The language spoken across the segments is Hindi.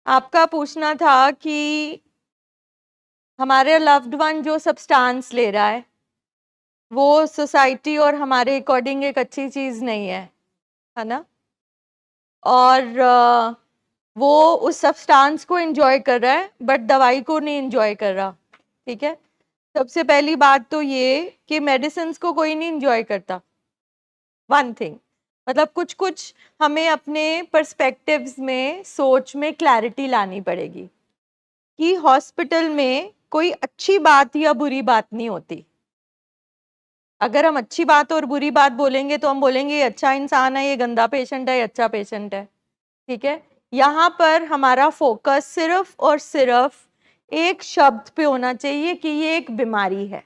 आपका पूछना था कि हमारे लव्ड वन जो सब्सटेंस ले रहा है वो सोसाइटी और हमारे अकॉर्डिंग एक अच्छी चीज नहीं है ना। और वो उस सब्सटेंस को एंजॉय कर रहा है बट दवाई को नहीं एंजॉय कर रहा। ठीक है, सबसे पहली बात तो ये कि मेडिसिन को कोई नहीं एंजॉय करता। वन थिंग, मतलब कुछ कुछ हमें अपने पर्सपेक्टिव्स में, सोच में क्लैरिटी लानी पड़ेगी कि हॉस्पिटल में कोई अच्छी बात या बुरी बात नहीं होती। अगर हम अच्छी बात और बुरी बात बोलेंगे तो हम बोलेंगे ये अच्छा इंसान है, ये गंदा पेशेंट है, ये अच्छा पेशेंट है। ठीक है, यहाँ पर हमारा फोकस सिर्फ और सिर्फ एक शब्द पे होना चाहिए कि ये एक बीमारी है।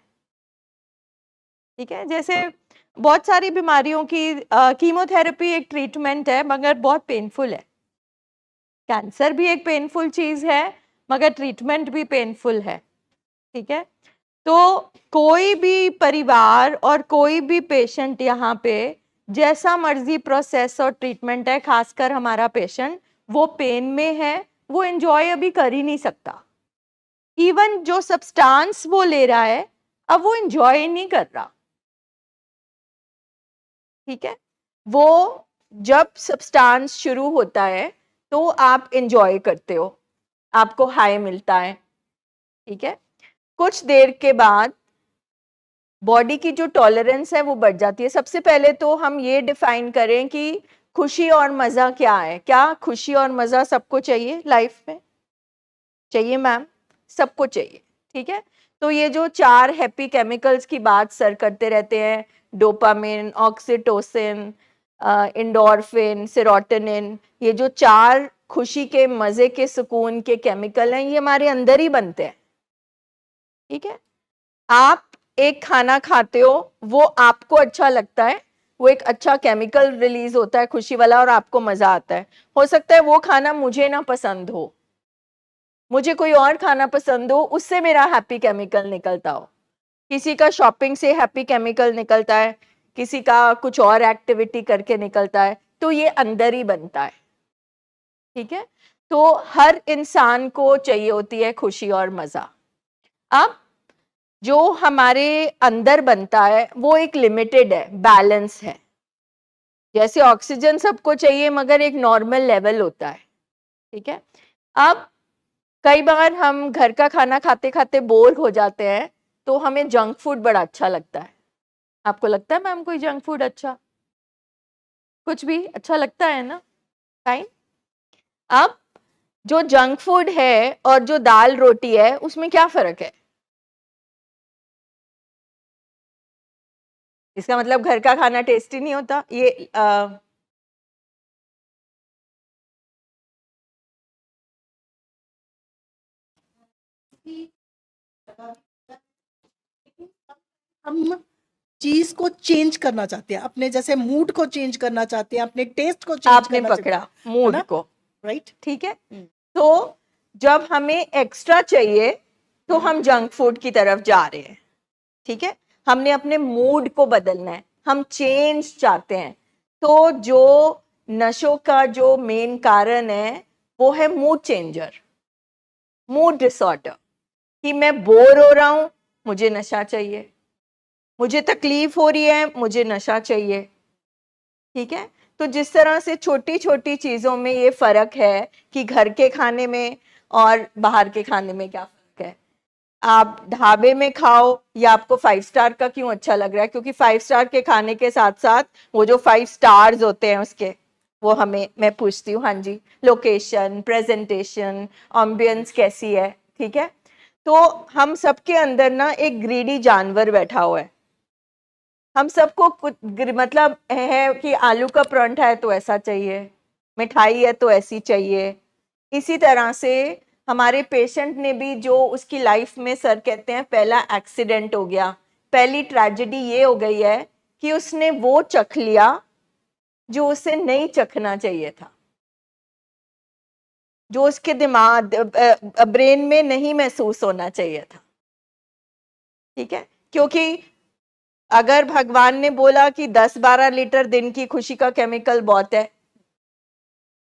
ठीक है, जैसे बहुत सारी बीमारियों की कीमोथेरेपी एक ट्रीटमेंट है मगर बहुत पेनफुल है। कैंसर भी एक पेनफुल चीज है मगर ट्रीटमेंट भी पेनफुल है। ठीक है, तो कोई भी परिवार और कोई भी पेशेंट यहाँ पे जैसा मर्जी प्रोसेस और ट्रीटमेंट है, खासकर हमारा पेशेंट वो पेन में है, वो एंजॉय अभी कर ही नहीं सकता। इवन जो सब्सटेंस वो ले रहा है अब वो एंजॉय नहीं कर रहा। ठीक है, वो जब सब्सटेंस शुरू होता है तो आप एंजॉय करते हो, आपको हाई मिलता है। ठीक है, कुछ देर के बाद बॉडी की जो टॉलरेंस है वो बढ़ जाती है। सबसे पहले तो हम ये डिफाइन करें कि खुशी और मजा क्या है। क्या खुशी और मजा सबको चाहिए लाइफ में? चाहिए मैम, सबको चाहिए। ठीक है, तो ये जो 4 हैप्पी केमिकल्स की बात सर करते रहते हैं, डोपामिन, ऑक्सीटोसिन, एंडोर्फिन, सेरोटोनिन, ये जो 4 खुशी के, मजे के, सुकून के केमिकल हैं, ये हमारे अंदर ही बनते हैं। ठीक है, आप एक खाना खाते हो, वो आपको अच्छा लगता है, वो एक अच्छा केमिकल रिलीज होता है खुशी वाला और आपको मजा आता है। हो सकता है वो खाना मुझे ना पसंद हो, मुझे कोई और खाना पसंद हो, उससे मेरा हैप्पी केमिकल निकलता हो। किसी का शॉपिंग से हैप्पी केमिकल निकलता है, किसी का कुछ और एक्टिविटी करके निकलता है, तो ये अंदर ही बनता है। ठीक है, तो हर इंसान को चाहिए होती है खुशी और मजा। अब जो हमारे अंदर बनता है वो एक लिमिटेड है, बैलेंस है। जैसे ऑक्सीजन सबको चाहिए मगर एक नॉर्मल लेवल होता है। ठीक है, अब कई बार हम घर का खाना खाते खाते बोर हो जाते हैं तो हमें जंक फूड बड़ा अच्छा लगता है। आपको लगता है मैम कोई जंक फूड अच्छा? कुछ भी अच्छा लगता है ना? फाइन। अब जो जंक फूड है और जो दाल रोटी है उसमें क्या फर्क है? इसका मतलब घर का खाना टेस्टी नहीं होता? ये हम चीज को चेंज करना चाहते हैं, अपने जैसे मूड को चेंज करना चाहते हैं, अपने टेस्ट को चेंज आपने करना पकड़ा चाहते मूड हैं, को, राइट? ठीक है। तो जब हमें एक्स्ट्रा चाहिए तो हम जंक फूड की तरफ जा रहे हैं। ठीक है, हमने अपने मूड को बदलना है, हम चेंज चाहते हैं। तो जो नशों का जो मेन कारण है वो है मूड चेंजर, मूड डिसऑर्डर, कि मैं बोर हो रहा हूं, मुझे नशा चाहिए, मुझे तकलीफ हो रही है, मुझे नशा चाहिए। ठीक है, तो जिस तरह से छोटी छोटी चीजों में ये फर्क है कि घर के खाने में और बाहर के खाने में क्या फर्क है। आप ढाबे में खाओ या आपको 5 स्टार का क्यों अच्छा लग रहा है? क्योंकि 5 स्टार के खाने के साथ साथ वो जो 5 स्टार्स होते हैं उसके, वो हमें, मैं पूछती हूँ, हाँ जी, लोकेशन, प्रेजेंटेशन, एम्बियंस कैसी है। ठीक है, तो हम सबके अंदर ना एक ग्रीडी जानवर बैठा हुआ है। हम सबको कुछ मतलब है कि आलू का परांठा है तो ऐसा चाहिए, मिठाई है तो ऐसी चाहिए। इसी तरह से हमारे पेशेंट ने भी, जो उसकी लाइफ में सर कहते हैं पहला एक्सीडेंट हो गया, पहली ट्रेजेडी ये हो गई है कि उसने वो चख लिया जो उसे नहीं चखना चाहिए था, जो उसके दिमाग ब्रेन में नहीं महसूस होना चाहिए था। ठीक है, क्योंकि अगर भगवान ने बोला कि 10-12 लीटर दिन की खुशी का केमिकल बहुत है,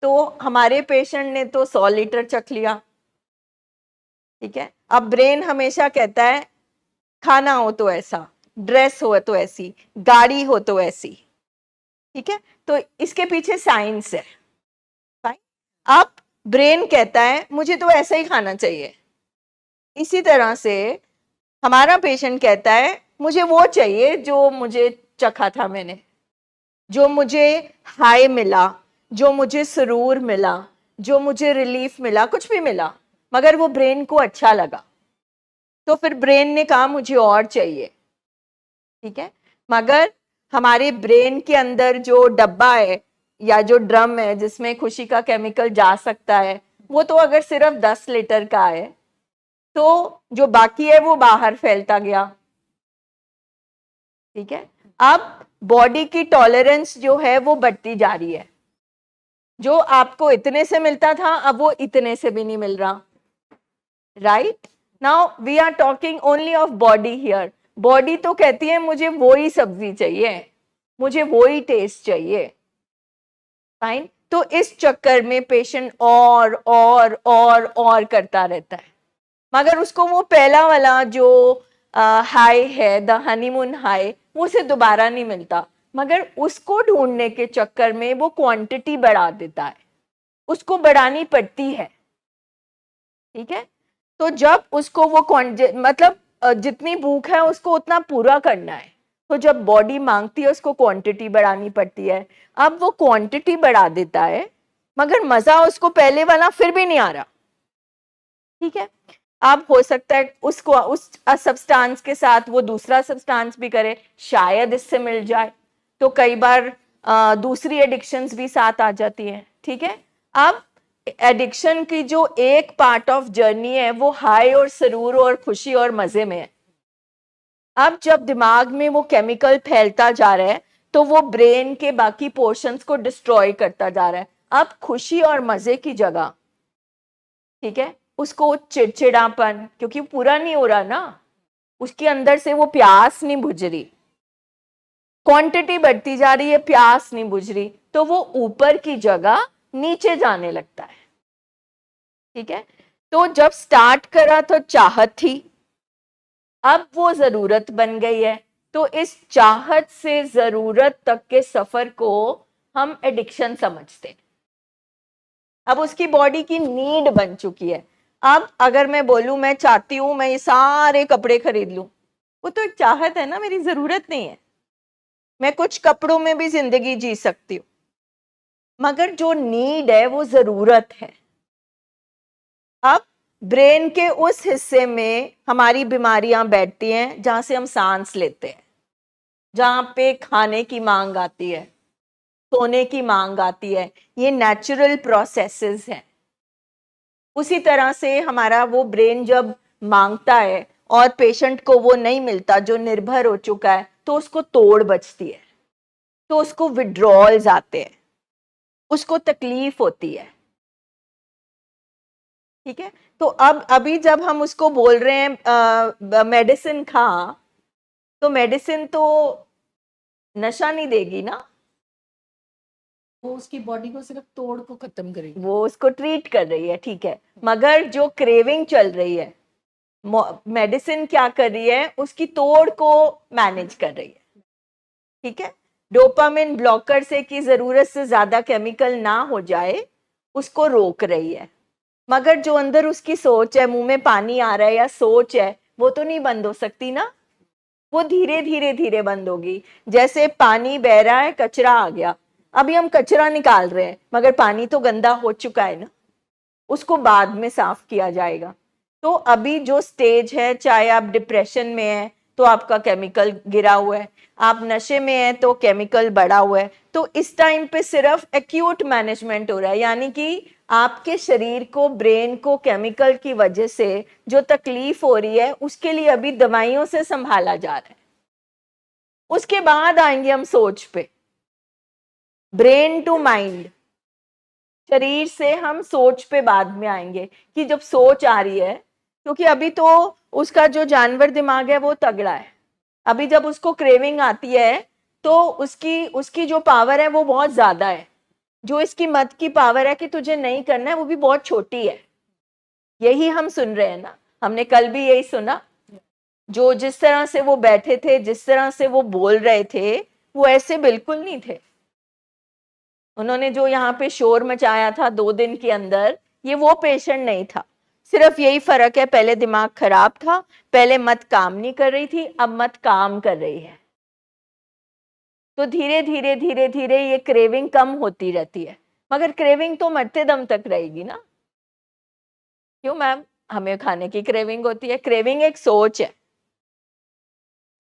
तो हमारे पेशेंट ने तो 100 लीटर चख लिया, ठीक है। अब ब्रेन हमेशा कहता है खाना हो तो ऐसा, ड्रेस हो तो ऐसी, गाड़ी हो तो ऐसी, ठीक है। तो इसके पीछे साइंस है। अब ब्रेन कहता है मुझे तो ऐसा ही खाना चाहिए। इसी तरह से हमारा पेशेंट कहता है मुझे वो चाहिए जो मुझे चखा था मैंने, जो मुझे हाई मिला, जो मुझे सुरूर मिला, जो मुझे रिलीफ मिला, कुछ भी मिला, मगर वो ब्रेन को अच्छा लगा, तो फिर ब्रेन ने कहा मुझे और चाहिए, ठीक है। मगर हमारे ब्रेन के अंदर जो डब्बा है या जो ड्रम है जिसमें खुशी का केमिकल जा सकता है, वो तो अगर सिर्फ 10 लीटर का है तो जो बाकी है वो बाहर फैलता गया, ठीक है। अब बॉडी की टॉलरेंस जो है वो बढ़ती जा रही है, जो आपको इतने से मिलता था अब वो इतने से भी नहीं मिल रहा, right. Now we are talking only of body here. Body तो कहती है मुझे वो ही सब्जी चाहिए, मुझे वो ही टेस्ट चाहिए, फाइन। तो इस चक्कर में पेशेंट और करता रहता है, मगर उसको वो पहला वाला जो हाई है, द हनीमून हाई, वो उसे दोबारा नहीं मिलता, मगर उसको ढूंढने के चक्कर में वो क्वांटिटी बढ़ा देता है, उसको बढ़ानी पड़ती है, ठीक है। तो जब उसको वो मतलब जितनी भूख है उसको उतना पूरा करना है, तो जब बॉडी मांगती है उसको क्वांटिटी बढ़ानी पड़ती है। अब वो क्वांटिटी बढ़ा देता है, मगर मजा उसको पहले वाला फिर भी नहीं आ रहा, ठीक है। अब हो सकता है उसको उस सब्सटेंस के साथ वो दूसरा सब्सटेंस भी करे, शायद इससे मिल जाए, तो कई बार दूसरी एडिक्शंस भी साथ आ जाती हैं, ठीक है। अब एडिक्शन की जो एक पार्ट ऑफ जर्नी है वो हाई और सरूर और खुशी और मजे में है। अब जब दिमाग में वो केमिकल फैलता जा रहा है तो वो ब्रेन के बाकी पोर्शंस को डिस्ट्रॉय करता जा रहा है। अब खुशी और मजे की जगह, ठीक है, उसको चिड़चिड़ापन, क्योंकि पूरा नहीं हो रहा ना, उसके अंदर से वो प्यास नहीं बुझ रही, क्वांटिटी बढ़ती जा रही है, प्यास नहीं बुझ रही, तो वो ऊपर की जगह नीचे जाने लगता है, ठीक है। तो जब स्टार्ट करा तो चाहत थी, अब वो जरूरत बन गई है, तो इस चाहत से जरूरत तक के सफर को हम एडिक्शन समझते हैं। अब उसकी बॉडी की नीड बन चुकी है। अब अगर मैं बोलूं मैं चाहती हूं मैं ये सारे कपड़े खरीद लूं, वो तो एक चाहत है ना, मेरी जरूरत नहीं है। मैं कुछ कपड़ों में भी जिंदगी जी सकती हूँ, मगर जो नीड है वो जरूरत है। अब ब्रेन के उस हिस्से में हमारी बीमारियां बैठती हैं जहां से हम सांस लेते हैं, जहां पे खाने की मांग आती है, सोने की मांग आती है, ये नेचुरल प्रोसेसेस हैं। उसी तरह से हमारा वो ब्रेन जब मांगता है और पेशेंट को वो नहीं मिलता जो निर्भर हो चुका है, तो उसको तोड़ बचती है, तो उसको विड्रॉल्स आते हैं, उसको तकलीफ होती है, ठीक है। तो अब अभी जब हम उसको बोल रहे हैं मेडिसिन खा, तो मेडिसिन तो नशा नहीं देगी ना, वो उसकी बॉडी को सिर्फ तोड़ को खत्म करेगी, वो उसको ट्रीट कर रही है, ठीक है। मगर जो क्रेविंग चल रही है, मेडिसिन क्या कर रही है, उसकी तोड़ को मैनेज कर रही है, ठीक है। डोपामिन ब्लॉकर से कि जरूरत से ज्यादा केमिकल ना हो जाए, उसको रोक रही है। मगर जो अंदर उसकी सोच है, मुंह में पानी आ रहा है या सोच है, वो तो नहीं बंद हो सकती ना, वो धीरे धीरे धीरे बंद होगी। जैसे पानी बह रहा है, कचरा आ गया, अभी हम कचरा निकाल रहे हैं, मगर पानी तो गंदा हो चुका है ना, उसको बाद में साफ किया जाएगा। तो अभी जो स्टेज है, चाहे आप डिप्रेशन में हैं तो आपका केमिकल गिरा हुआ है, आप नशे में हैं तो केमिकल बढ़ा हुआ है, तो इस टाइम पे सिर्फ एक्यूट मैनेजमेंट हो रहा है, यानी कि आपके शरीर को, ब्रेन को केमिकल की वजह से जो तकलीफ हो रही है उसके लिए अभी दवाइयों से संभाला जा रहा है। उसके बाद आएंगे हम सोच पे, ब्रेन टू माइंड, शरीर से हम सोच पे बाद में आएंगे कि जब सोच आ रही है, क्योंकि अभी तो उसका जो जानवर दिमाग है वो तगड़ा है, अभी जब उसको क्रेविंग आती है तो उसकी जो पावर है वो बहुत ज्यादा है, जो इसकी मत की पावर है कि तुझे नहीं करना है, वो भी बहुत छोटी है। यही हम सुन रहे हैं ना, हमने कल भी यही सुना। जो जिस तरह से वो बैठे थे, जिस तरह से वो बोल रहे थे, वो ऐसे बिल्कुल नहीं थे। उन्होंने जो यहाँ पे शोर मचाया था 2 दिन के अंदर, ये वो पेशेंट नहीं था। सिर्फ यही फर्क है, पहले दिमाग खराब था, पहले मत काम नहीं कर रही थी, अब मत काम कर रही है। तो धीरे धीरे धीरे धीरे ये क्रेविंग कम होती रहती है, मगर क्रेविंग तो मरते दम तक रहेगी ना। क्यों मैम? हमें खाने की क्रेविंग होती है। क्रेविंग एक सोच है,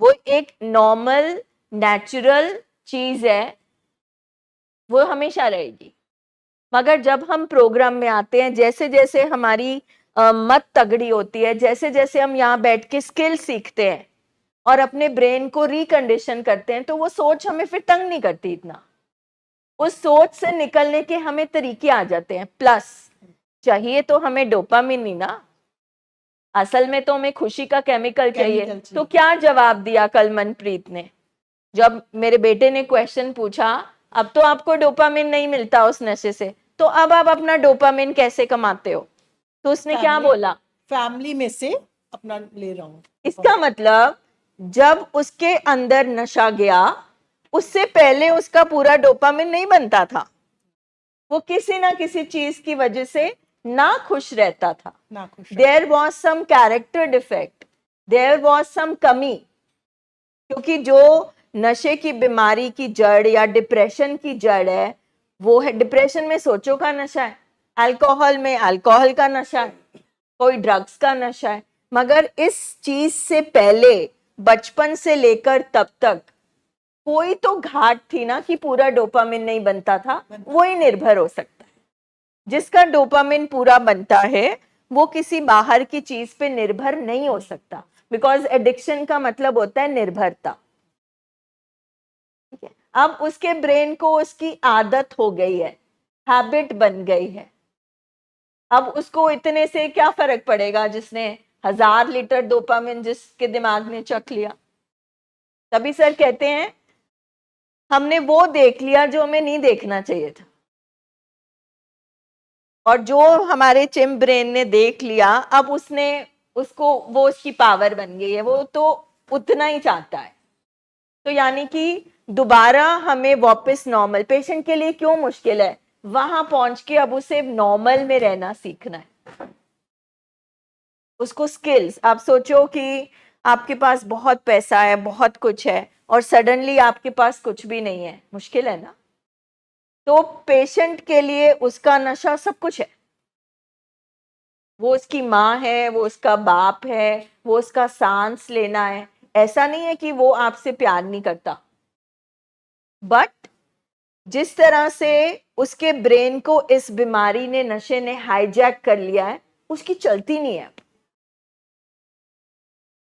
वो एक नॉर्मल नेचुरल चीज है, वो हमेशा रहेगी। मगर जब हम प्रोग्राम में आते हैं, जैसे जैसे हमारी मत तगड़ी होती है, जैसे जैसे हम यहाँ बैठ के स्किल सीखते हैं और अपने ब्रेन को रिकंडीशन करते हैं, तो वो सोच हमें फिर तंग नहीं करती इतना। उस सोच से निकलने के हमें तरीके आ जाते हैं। प्लस चाहिए तो हमें डोपामिन ही ना, असल में तो हमें खुशी का केमिकल चाहिए। तो क्या जवाब दिया कल मनप्रीत ने, जब मेरे बेटे ने क्वेश्चन पूछा, अब तो आपको डोपामिन नहीं मिलता उस नशे से, तो अब आप अपना डोपामिन कैसे कमाते हो? तो उसने क्या बोला? फैमिली में से अपना ले रहा हूँ। इसका मतलब जब उसके अंदर नशा गया, उससे पहले उसका पूरा डोपामिन नहीं बनता था। वो किसी ना किसी चीज की वजह से ना खुश रहता था, ना खुश। There was some character defect, there was some कमी। क्योंकि जो नशे की बीमारी की जड़ या डिप्रेशन की जड़ है, वो है, डिप्रेशन में सोचो का नशा है, अल्कोहल में अल्कोहल का नशा है, कोई ड्रग्स का नशा है। मगर इस चीज से पहले बचपन से लेकर तब तक कोई तो घाट थी ना कि पूरा डोपामिन नहीं बनता था। वो ही निर्भर हो सकता है। जिसका डोपामिन पूरा बनता है वो किसी बाहर की चीज पे निर्भर नहीं हो सकता, बिकॉज एडिक्शन का मतलब होता है निर्भरता। ठीक है, अब उसके ब्रेन को उसकी आदत हो गई है, हैबिट बन गई है। अब उसको इतने से क्या फर्क पड़ेगा जिसने 1000 लीटर डोपामिन जिसके दिमाग ने चख लिया। तभी सर कहते हैं हमने वो देख लिया जो हमें नहीं देखना चाहिए था, और जो हमारे चिम ब्रेन ने देख लिया, अब उसने उसको, वो उसकी पावर बन गई है, वो तो उतना ही चाहता है। तो यानी कि दोबारा हमें वापस नॉर्मल, पेशेंट के लिए क्यों मुश्किल है, वहां पहुंच के अब उसे नॉर्मल में रहना सीखना है। उसको स्किल्स, आप सोचो कि आपके पास बहुत पैसा है, बहुत कुछ है, और सडनली आपके पास कुछ भी नहीं है, मुश्किल है ना। तो पेशेंट के लिए उसका नशा सब कुछ है। वो उसकी माँ है, वो उसका बाप है, वो उसका सांस लेना है। ऐसा नहीं है कि वो आपसे प्यार नहीं करता, बट जिस तरह से उसके ब्रेन को इस बीमारी ने, नशे ने हाईजैक कर लिया है, उसकी चलती नहीं है।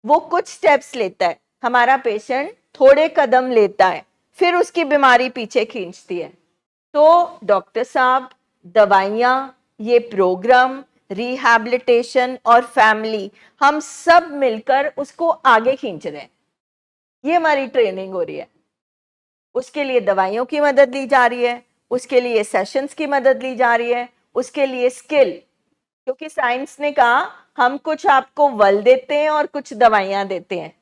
वो कुछ स्टेप्स लेता है, हमारा पेशेंट थोड़े कदम लेता है, फिर उसकी बीमारी पीछे खींचती है। तो डॉक्टर साहब, दवाइयाँ, ये प्रोग्राम, रिहैबिलिटेशन और फैमिली, हम सब मिलकर उसको आगे खींच रहे हैं। ये हमारी ट्रेनिंग हो रही है। उसके लिए दवाइयों की मदद ली जा रही है, उसके लिए सेशंस की मदद ली जा रही है, उसके लिए स्किल। क्योंकि साइंस ने कहा हम कुछ आपको बल देते हैं और कुछ दवाइयां देते हैं,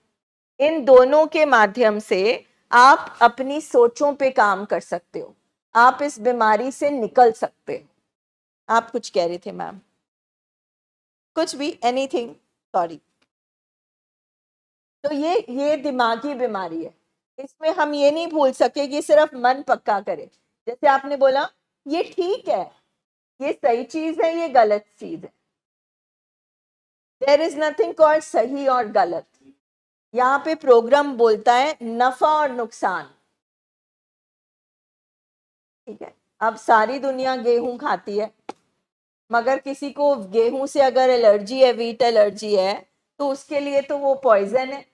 इन दोनों के माध्यम से आप अपनी सोचों पे काम कर सकते हो, आप इस बीमारी से निकल सकते हो। आप कुछ कह रहे थे मैम? कुछ भी, एनीथिंग, सॉरी। तो ये दिमागी बीमारी है। इसमें हम ये नहीं भूल सके कि सिर्फ मन पक्का करे। जैसे आपने बोला ये ठीक है, ये सही चीज है, ये गलत चीज है। देयर इज नथिंग कॉल्ड सही और गलत। यहाँ पे प्रोग्राम बोलता है नफा और नुकसान। ठीक है, अब सारी दुनिया गेहूं खाती है, मगर किसी को गेहूं से अगर एलर्जी है, वीट एलर्जी है, तो उसके लिए तो वो पॉइजन है।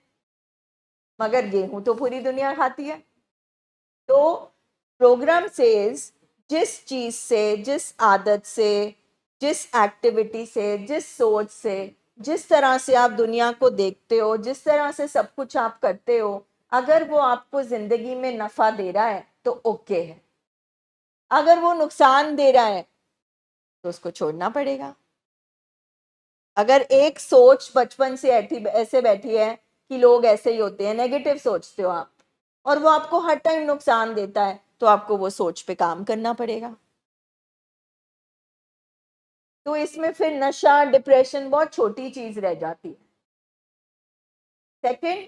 मगर गेहूं तो पूरी दुनिया खाती है। तो प्रोग्राम सेज जिस चीज से, जिस आदत से, जिस एक्टिविटी से, जिस सोच से, जिस तरह से आप दुनिया को देखते हो, जिस तरह से सब कुछ आप करते हो, अगर वो आपको जिंदगी में नफा दे रहा है तो ओके है। अगर वो नुकसान दे रहा है तो उसको छोड़ना पड़ेगा। अगर एक सोच बचपन से ऐसे बैठी है कि लोग ऐसे ही होते हैं, नेगेटिव सोचते हो आप, और वो आपको हर टाइम नुकसान देता है, तो आपको वो सोच पे काम करना पड़ेगा। तो इसमें फिर नशा, डिप्रेशन बहुत छोटी चीज रह जाती है। सेकंड,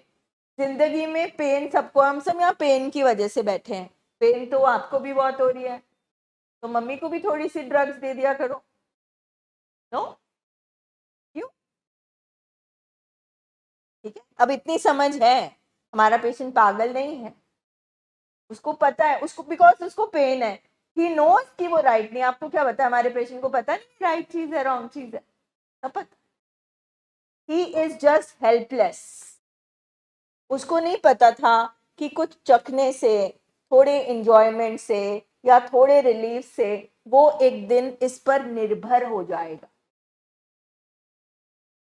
जिंदगी में पेन सबको, हम सब यहाँ पेन की वजह से बैठे हैं। पेन तो आपको भी बहुत हो रही है, तो मम्मी को भी थोड़ी सी ड्रग्स दे दिया करो। नो, क्यों? ठीक है, अब इतनी समझ है, हमारा पेशेंट पागल नहीं है, उसको पता है, उसको बिकॉज उसको पेन है, ही नोज कि वो राइट नहीं। आपको क्या पता है? हमारे पेशेंट को पता नहीं राइट चीज है रॉन्ग चीज है, सब पता। He is just helpless. उसको नहीं पता था कि कुछ चखने से, थोड़े इंजॉयमेंट से या थोड़े रिलीफ से वो एक दिन इस पर निर्भर हो जाएगा।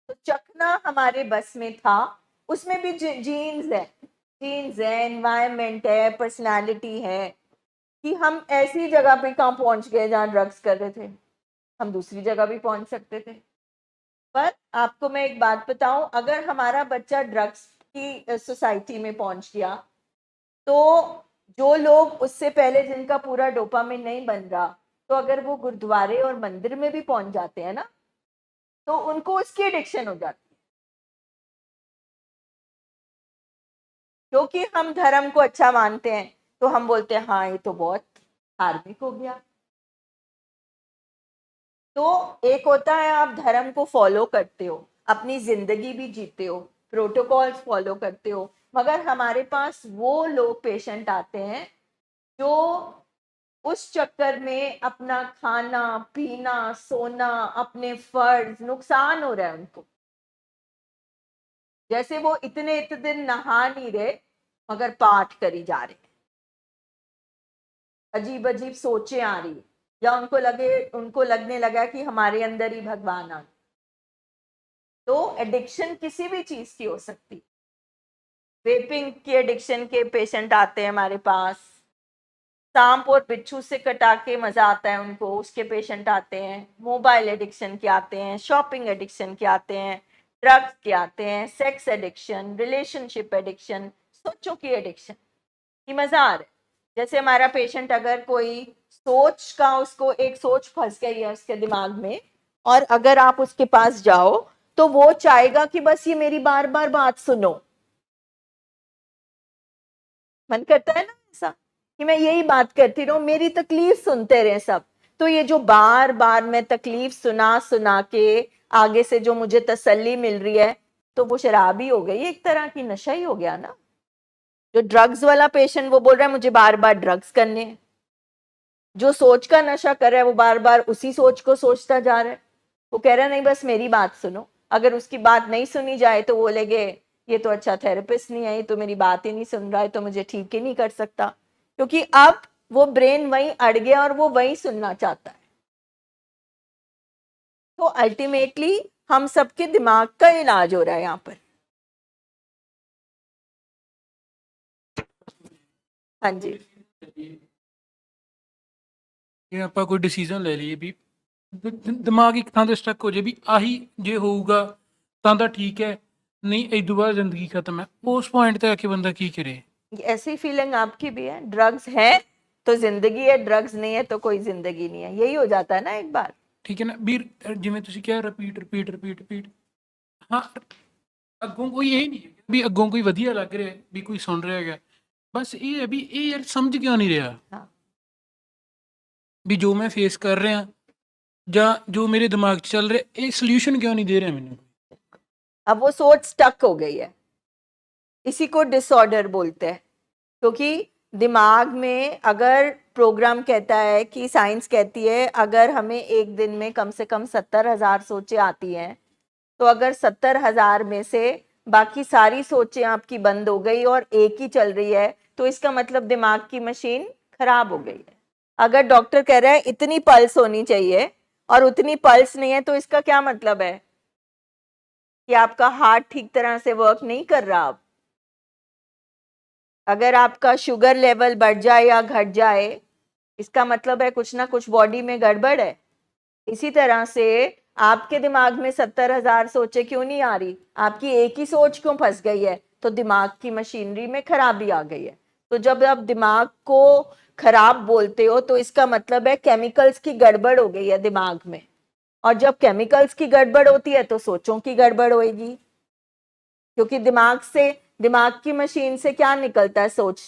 तो चखना हमारे बस में था, उसमें भी जीन्स है, जीन्स है, एनवायरमेंट है, पर्सनालिटी है, कि हम ऐसी जगह पे कहाँ पहुंच गए जहाँ ड्रग्स कर रहे थे, हम दूसरी जगह भी पहुंच सकते थे। पर आपको मैं एक बात बताऊं, अगर हमारा बच्चा ड्रग्स की सोसाइटी में पहुंच गया, तो जो लोग उससे पहले जिनका पूरा डोपामिन नहीं बन रहा, तो अगर वो गुरुद्वारे और मंदिर में भी पहुंच जाते हैं ना, तो उनको उसकी एडिक्शन हो जाती है। क्योंकि हम धर्म को अच्छा मानते हैं, तो हम बोलते हैं हाँ ये तो बहुत धार्मिक हो गया। तो एक होता है आप धर्म को फॉलो करते हो, अपनी जिंदगी भी जीते हो, प्रोटोकॉल्स फॉलो करते हो, मगर हमारे पास वो लोग पेशेंट आते हैं जो उस चक्कर में अपना खाना पीना, सोना, अपने फर्ज, नुकसान हो रहा है उनको। जैसे वो इतने इतने दिन नहा नहीं रहे, मगर पाठ करी जा रहे, अजीब अजीब सोचें आ रही, या उनको लगने लगा कि हमारे अंदर ही भगवान आ। तो एडिक्शन किसी भी चीज की हो सकती। वेपिंग की एडिक्शन के पेशेंट आते हैं हमारे पास, सांप और बिच्छू से कटा के मजा आता है उनको, उसके पेशेंट आते हैं, मोबाइल एडिक्शन के आते हैं, शॉपिंग एडिक्शन के आते हैं, ड्रग्स के आते हैं, सेक्स एडिक्शन, रिलेशनशिप एडिक्शन, सोचों की एडिक्शन की मजा आ रहा है। जैसे हमारा पेशेंट अगर कोई सोच का, उसको एक सोच फंस गई है उसके दिमाग में, और अगर आप उसके पास जाओ तो वो चाहेगा कि बस ये मेरी बार बार बात सुनो। मन करता है ना ऐसा, कि मैं यही बात करती रहूं, मेरी तकलीफ सुनते रहे सब। तो ये जो बार बार मैं तकलीफ सुना सुना के आगे से जो मुझे तसल्ली मिल रही है, तो वो शराब ही हो गई, एक तरह की नशा ही हो गया ना। जो ड्रग्स वाला पेशेंट वो बोल रहा है मुझे बार बार ड्रग्स करने हैं, जो सोच का नशा कर रहा है वो बार बार उसी सोच को सोचता जा रहा है। वो कह रहा है नहीं बस मेरी बात सुनो, अगर उसकी बात नहीं सुनी जाए तो वो लगे ये तो अच्छा थेरेपिस्ट नहीं है, ये तो मेरी बात ही नहीं सुन रहा है, तो मुझे ठीक ही नहीं कर सकता। क्योंकि अब वो ब्रेन वहीं अड़ गया और वो वहीं सुनना चाहता है। तो अल्टीमेटली हम सबके दिमाग का इलाज हो रहा है यहाँ पर। हाँ जी, ਜੇ ਆਪਾਂ ਕੋਈ ਡਿਸੀਜਨ ਲੈ ਲਈਏ ਵੀ ਦਿਮਾਗ ਇੱਕ ਥਾਂ ਤੇ ਸਟਕ ਹੋ ਜੇ ਵੀ ਆਹੀ ਜੇ ਹੋਊਗਾ ਤਾਂ ਠੀਕ ਹੈ, ਨਹੀਂ ਇਦੋਂ ਬਾਅਦ ਜ਼ਿੰਦਗੀ ਖਤਮ ਹੈ, ਉਸ ਪੁਆਇੰਟ ਤੇ ਆ ਕੇ ਬੰਦਾ ਕੀ ਕਰੇ? ऐसी फीलिंग आपकी भी है? ड्रग्स है तो जिंदगी है, ड्रग्स नहीं है तो कोई जिंदगी नहीं है, यही हो जाता है ना एक बार। ਠੀਕ ਹੈ ਨਾ ਵੀ ਜਿਵੇਂ ਤੁਸੀਂ ਕਿਹਾ ਰਿਪੀਟ ਰਿਪੀਟ ਰਿਪੀਟ ਰਿਪੀਟ, ਹਾਂ ਅੱਗੋਂ ਕੋਈ ਇਹ ਨਹੀਂ ਹੈਗਾ ਵੀ ਅੱਗੋਂ ਕੋਈ ਵਧੀਆ ਲੱਗ ਰਿਹਾ ਵੀ ਕੋਈ ਸੁਣ ਰਿਹਾ ਹੈਗਾ, ਬਸ ਇਹ ਹੈ ਵੀ ਇਹ ਯਾਰ ਸਮਝ ਕਿਉਂ ਨਹੀਂ ਰਿਹਾ हाँ, ਵੀ ਜੋ ਮੈਂ ਫੇਸ ਕਰ ਰਿਹਾ ਜਾਂ ਜੋ ਮੇਰੇ ਦਿਮਾਗ 'ਚ ਚੱਲ ਰਿਹਾ ਇਹ ਸੋल्यूशन क्यों नहीं दे रहा ਮੈਨੂੰ? अब वो सोच स्टक हो गई है, इसी को डिसऑर्डर बोलते हैं। क्योंकि दिमाग में अगर प्रोग्राम कहता है कि साइंस कहती है अगर हमें एक दिन में कम से कम 70,000 सोचें आती हैं, तो अगर 70,000 में से बाकी सारी सोचें आपकी बंद हो गई और एक ही चल रही है, तो इसका मतलब दिमाग की मशीन खराब हो गई है। अगर डॉक्टर कह रहा है इतनी पल्स होनी चाहिए और उतनी पल्स नहीं है, तो इसका क्या मतलब है? कि आपका हार्ट ठीक तरह से वर्क नहीं कर रहा। अब अगर आपका शुगर लेवल बढ़ जाए या घट जाए, इसका मतलब है कुछ ना कुछ बॉडी में गड़बड़ है। इसी तरह से आपके दिमाग में 70,000 सोचें क्यों नहीं आ रही, आपकी एक ही सोच क्यों फंस गई है, तो दिमाग की मशीनरी में खराबी आ गई है। तो जब आप दिमाग को खराब बोलते हो तो इसका मतलब है केमिकल्स की गड़बड़ हो गई है दिमाग में, और जब केमिकल्स की गड़बड़ होती है तो सोचों की गड़बड़ होगी, क्योंकि दिमाग की मशीन से क्या निकलता है, सोच।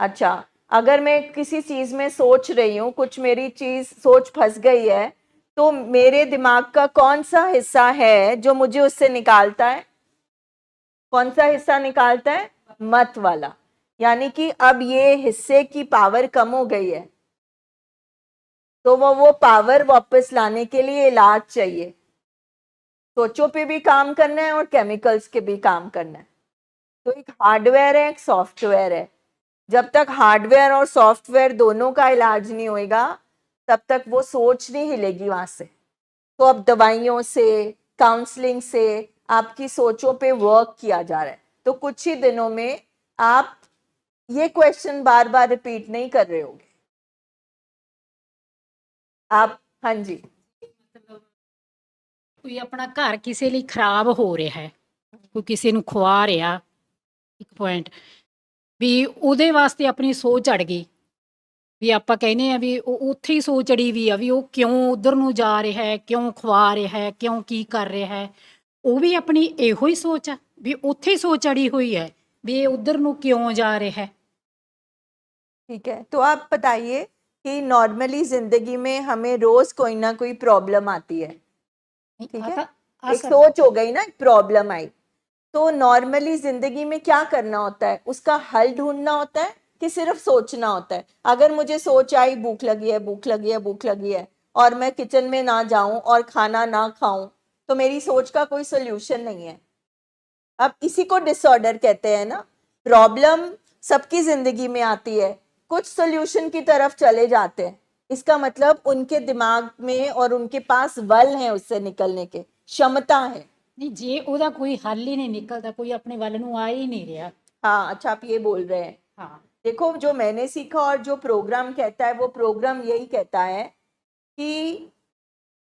अच्छा, अगर मैं किसी चीज में सोच रही हूँ, कुछ मेरी चीज सोच फंस गई है, तो मेरे दिमाग का कौन सा हिस्सा है जो मुझे उससे निकालता है, कौन सा हिस्सा निकालता है, मत वाला। यानी कि अब ये हिस्से की पावर कम हो गई है, तो वो पावर वापस लाने के लिए इलाज चाहिए। सोचों पे भी काम करना है और केमिकल्स के भी काम करना है। तो एक हार्डवेयर है, एक सॉफ्टवेयर है। जब तक हार्डवेयर और सॉफ्टवेयर दोनों का इलाज नहीं होएगा, तब तक वो सोच नहीं हिलेगी वहां से। तो अब दवाइयों से, काउंसलिंग से आपकी सोचों पे वर्क किया जा रहा है। तो कुछ ही दिनों में आप ये क्वेश्चन बार बार रिपीट नहीं कर रहे होगे आप। हाँ जी। ਕੋਈ ਆਪਣਾ ਘਰ ਕਿਸੇ ਲਈ ਖਰਾਬ ਹੋ ਰਿਹਾ ਹੈ, ਕੋਈ ਕਿਸੇ ਨੂੰ ਖਵਾ ਰਿਹਾ, ਇੱਕ ਪੁਆਇੰਟ ਵੀ ਉਹਦੇ ਵਾਸਤੇ ਆਪਣੀ ਸੋਚ ਅੜ ਗਈ, ਵੀ ਆਪਾਂ ਕਹਿੰਦੇ ਆ ਵੀ ਉਹ ਉੱਥੇ ਹੀ ਸੋਚ ਅੜੀ ਵੀ ਆ ਵੀ ਉਹ ਕਿਉਂ ਉਧਰ ਨੂੰ ਜਾ ਰਿਹਾ ਹੈ, ਕਿਉਂ ਖਵਾ ਰਿਹਾ ਹੈ, ਕਿਉਂ ਕੀ ਕਰ ਰਿਹਾ ਹੈ। ਉਹ ਵੀ ਆਪਣੀ ਇਹੋ ਹੀ ਸੋਚ ਆ ਵੀ ਉੱਥੇ ਹੀ ਸੋਚ ਅੜੀ ਹੋਈ ਹੈ ਵੀ ਇਹ ਉਧਰ ਨੂੰ ਕਿਉਂ ਜਾ ਰਿਹਾ ਹੈ। ठीक है, तो आप बताइए कि नॉर्मली जिंदगी में हमें रोज कोई ना कोई प्रॉब्लम आती है, ठीक है, एक सोच हो गई ना, एक प्रॉब्लम आई, तो नॉर्मली जिंदगी में क्या करना होता है, उसका हल ढूंढना होता है कि सिर्फ सोचना होता है। अगर मुझे सोच आई भूख लगी है, भूख लगी है, भूख लगी है, और मैं किचन में ना जाऊं और खाना ना खाऊं, तो मेरी सोच का कोई सोल्यूशन नहीं है। अब इसी को डिसऑर्डर कहते हैं ना। प्रॉब्लम सबकी जिंदगी में आती है, कुछ सोल्यूशन की तरफ चले जाते हैं, इसका मतलब उनके दिमाग में और उनके पास बल है, उससे निकलने के क्षमता है। ਨਹੀਂ ਜੇ ਉਹਦਾ ਕੋਈ ਹੱਲ ਹੀ ਨਹੀਂ ਨਿਕਲਦਾ, ਕੋਈ ਆਪਣੇ ਵੱਲ ਨੂੰ ਆ ਹੀ नहीं ਰਿਹਾ। हाँ, अच्छा आप ये बोल रहे हैं। हाँ, देखो, जो मैंने सीखा और जो प्रोग्राम कहता है, वो प्रोग्राम यही कहता है कि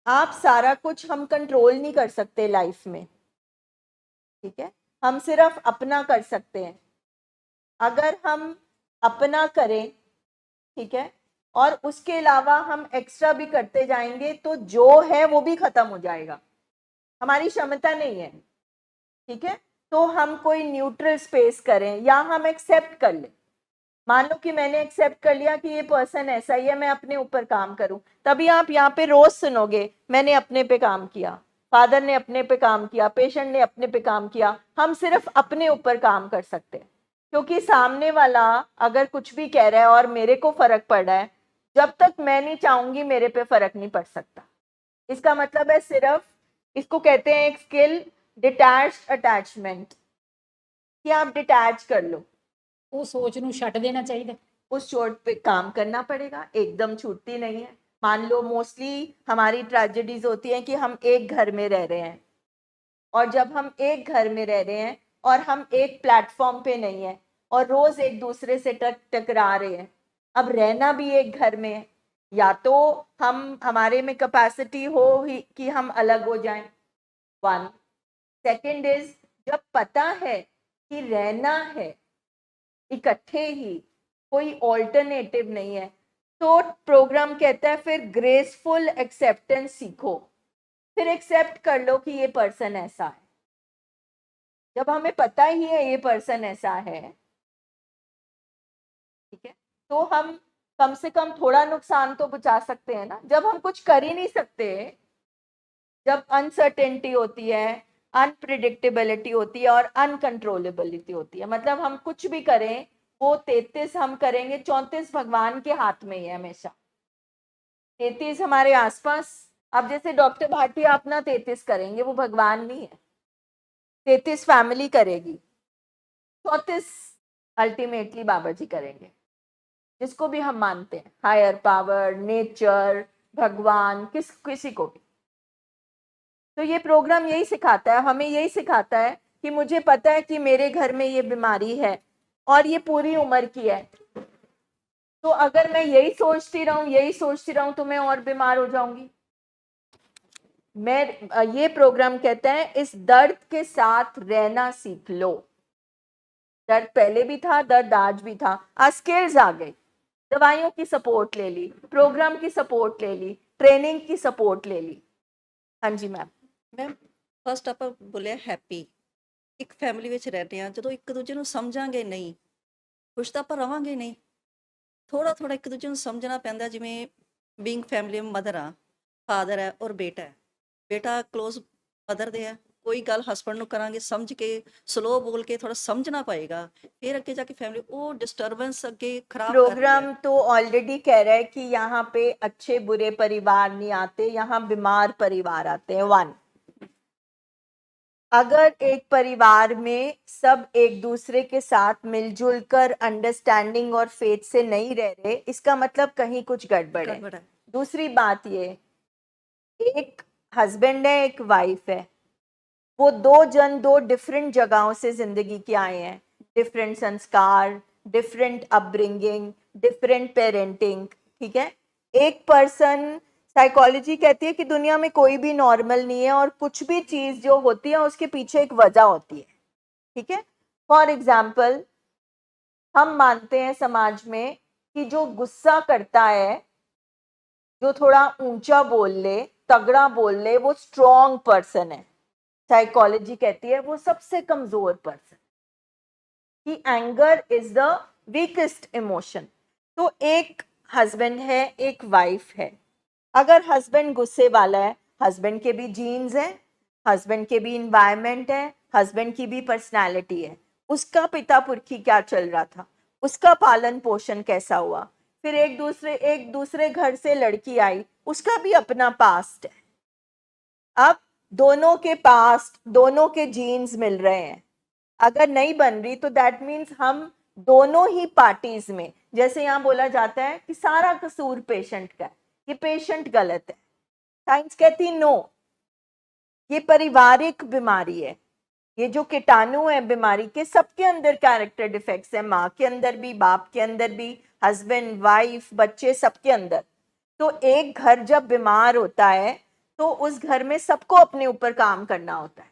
आप सारा कुछ हम कंट्रोल नहीं कर सकते लाइफ में, ठीक है, हम सिर्फ अपना कर सकते हैं। अगर हम अपना करें, ठीक है, और उसके अलावा हम एक्स्ट्रा भी करते जाएंगे, तो जो है वो भी खत्म हो जाएगा, हमारी क्षमता नहीं है, ठीक है। तो हम कोई न्यूट्रल स्पेस करें या हम एक्सेप्ट कर लें। मान लो कि मैंने एक्सेप्ट कर लिया कि ये पर्सन ऐसा ही है, मैं अपने ऊपर काम करूं, तभी आप यहाँ पे रोज सुनोगे मैंने अपने पे काम किया, फादर ने अपने पे काम किया, पेशेंट ने अपने पे काम किया। हम सिर्फ अपने ऊपर काम कर सकते हैं, क्योंकि सामने वाला अगर कुछ भी कह रहा है और मेरे को फर्क पड़ रहा है, जब तक मैं नहीं चाहूंगी मेरे पे फर्क नहीं पड़ सकता। इसका मतलब है सिर्फ, इसको कहते हैं एक स्किल, डिटैच्ड अटैचमेंट, कि आप डिटैच कर लो, ਉਹ ਸੋਚ ਨੂੰ ਛੱਡ ਦੇਣਾ ਚਾਹੀਦਾ। उस चोट पे काम करना पड़ेगा, एकदम छूटती नहीं है। मान लो मोस्टली हमारी ट्रेजेडीज होती हैं कि हम एक घर में रह रहे हैं, और जब हम एक घर में रह रहे हैं और हम एक प्लेटफॉर्म पे नहीं है और रोज एक दूसरे से टकरा रहे हैं, अब रहना भी एक घर में है, या तो हम हमारे में कैपेसिटी हो ही कि हम अलग हो जाएं, वन। सेकंड इज, जब पता है कि रहना है इकट्ठे ही, कोई ऑल्टरनेटिव नहीं है, तो प्रोग्राम कहता है फिर ग्रेसफुल एक्सेप्टेंस सीखो, फिर एक्सेप्ट कर लो कि ये पर्सन ऐसा है। जब हमें पता ही है ये पर्सन ऐसा है, ठीक है, तो हम कम से कम थोड़ा नुकसान तो बचा सकते हैं ना। जब हम कुछ कर ही नहीं सकते, जब अनसर्टेनिटी होती है, अनप्रिडिक्टेबिलिटी होती है और अनकंट्रोलेबिलिटी होती है, मतलब हम कुछ भी करें वो 33 हम करेंगे, 34 भगवान के हाथ में ही है हमेशा। 33 हमारे आसपास, अब जैसे डॉक्टर भाटिया अपना 33 करेंगे, वो भगवान नहीं है, 33 फैमिली करेगी, 34 अल्टीमेटली बाबा जी करेंगे, जिसको भी हम मानते हैं, हायर पावर, नेचर, भगवान, किसी को भी। तो ये प्रोग्राम यही सिखाता है, हमें यही सिखाता है कि मुझे पता है कि मेरे घर में ये बीमारी है और ये पूरी उम्र की है, तो अगर मैं यही सोचती रहूं तो मैं और बीमार हो जाऊंगी। ये प्रोग्राम कहता है इस दर्द के साथ रहना सीख लो। दर्द पहले भी था, दर्द आज भी था, आज स्किल्स आ गई, दवाइयों की सपोर्ट ले ली, प्रोग्राम की सपोर्ट ले ली, ट्रेनिंग की सपोर्ट ले ली। हाँ जी मैम। ਮੈਮ ਫਸਟ ਆਪਾਂ ਬੋਲਿਆ ਹੈਪੀ। ਇੱਕ ਫੈਮਿਲੀ ਵਿੱਚ ਰਹਿੰਦੇ ਆ, ਜਦੋਂ ਇੱਕ ਦੂਜੇ ਨੂੰ ਸਮਝਾਂਗੇ ਨਹੀਂ, ਖੁਸ਼ ਤਾਂ ਆਪਾਂ ਰਵਾਂਗੇ ਨਹੀਂ। ਥੋੜਾ ਥੋੜਾ ਇੱਕ ਦੂਜੇ ਨੂੰ ਸਮਝਣਾ ਪੈਂਦਾ। ਜਿਵੇਂ ਬੀਇੰਗ ਫੈਮਿਲੀ ਮਦਰ ਆ, ਫਾਦਰ ਹੈ ਔਰ ਬੇਟਾ ਹੈ। ਬੇਟਾ ਕਲੋਜ਼ ਮਦਰ ਦੇ ਹੈ, ਕੋਈ ਗੱਲ ਹਸਬੈਂਡ ਨੂੰ ਕਰਾਂਗੇ ਸਮਝ ਕੇ, ਸਲੋ ਬੋਲ ਕੇ ਥੋੜਾ ਸਮਝਣਾ ਪਏਗਾ, ਫਿਰ ਅੱਗੇ ਜਾ ਕੇ ਫੈਮਿਲੀ ਉਹ ਡਿਸਟਰਬੈਂਸ ਅੱਗੇ ਖਰਾਬ ਕਰ ਰਹੀ ਹੈ। प्रोग्राम तो ऑलरेडी कह रहा है कि यहाँ पे अच्छे बुरे परिवार नहीं आते, यहाँ बीमार परिवार आते हैं। 1, अगर एक परिवार में सब एक दूसरे के साथ मिलजुल कर अंडरस्टैंडिंग और फेथ से नहीं रह रहे, इसका मतलब कहीं कुछ गड़बड़ है। गड़बड़ है। दूसरी बात ये, एक हस्बैंड है, एक वाइफ है, वो दो जन दो डिफरेंट जगहों से जिंदगी के आए हैं, डिफरेंट संस्कार, डिफरेंट अपब्रिंगिंग, डिफरेंट पेरेंटिंग, ठीक है। एक पर्सन, साइकोलॉजी कहती है कि दुनिया में कोई भी नॉर्मल नहीं है और कुछ भी चीज जो होती है उसके पीछे एक वजह होती है, ठीक है। फॉर एग्जाम्पल, हम मानते हैं समाज में कि जो गुस्सा करता है, जो थोड़ा ऊंचा बोल ले, तगड़ा बोल ले, वो स्ट्रॉन्ग पर्सन है। साइकोलॉजी कहती है वो सबसे कमजोर पर्सन, कि anger is the weakest emotion. तो एक हस्बैंड है, एक वाइफ है। अगर हस्बैंड गुस्से वाला है, हस्बैंड के भी जीन्स हैं, हस्बैंड के भी इन्वायरमेंट है, हस्बैंड की भी पर्सनालिटी है, उसका पिता पुरखी क्या चल रहा था, उसका पालन पोषण कैसा हुआ, फिर एक दूसरे घर से लड़की आई, उसका भी अपना पास्ट है। अब दोनों के पास्ट, दोनों के जीन्स मिल रहे हैं, अगर नहीं बन रही तो दैट मीन्स हम दोनों ही पार्टीज में, जैसे यहाँ बोला जाता है कि सारा कसूर पेशेंट का है, ये पेशेंट गलत है। साइंस कहती नो, ये पारिवारिक बीमारी है। ये जो कीटाणु है बीमारी के, सबके अंदर कैरेक्टर डिफेक्ट्स है, माँ के अंदर भी, बाप के अंदर भी, हस्बैंड, वाइफ, बच्चे, सबके अंदर। तो एक घर जब बीमार होता है तो उस घर में सबको अपने ऊपर काम करना होता है।